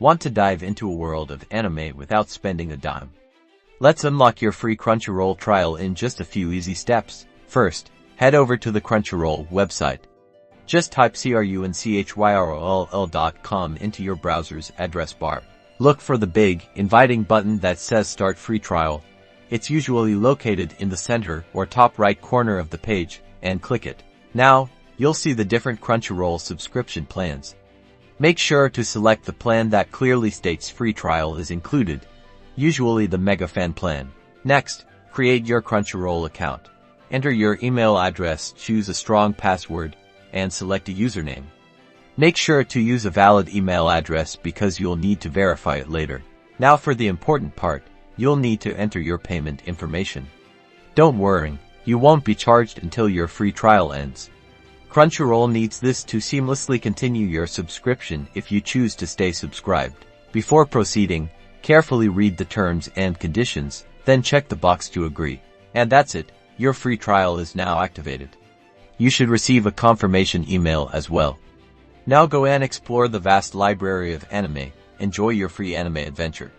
Want to dive into a world of anime without spending a dime? Let's unlock your free Crunchyroll trial in just a few easy steps. First, head over to the Crunchyroll website. Just type crunchyroll.com into your browser's address bar. Look for the big, inviting button that says Start Free Trial. It's usually located in the center or top right corner of the page, and click it. Now, you'll see the different Crunchyroll subscription plans. Make sure to select the plan that clearly states free trial is included, usually the Mega Fan plan. Next, create your Crunchyroll account. Enter your email address, choose a strong password, and select a username. Make sure to use a valid email address because you'll need to verify it later. Now for the important part, you'll need to enter your payment information. Don't worry, you won't be charged until your free trial ends. Crunchyroll needs this to seamlessly continue your subscription if you choose to stay subscribed. Before proceeding, carefully read the terms and conditions, then check the box to agree. And that's it, your free trial is now activated. You should receive a confirmation email as well. Now go and explore the vast library of anime. Enjoy your free anime adventure.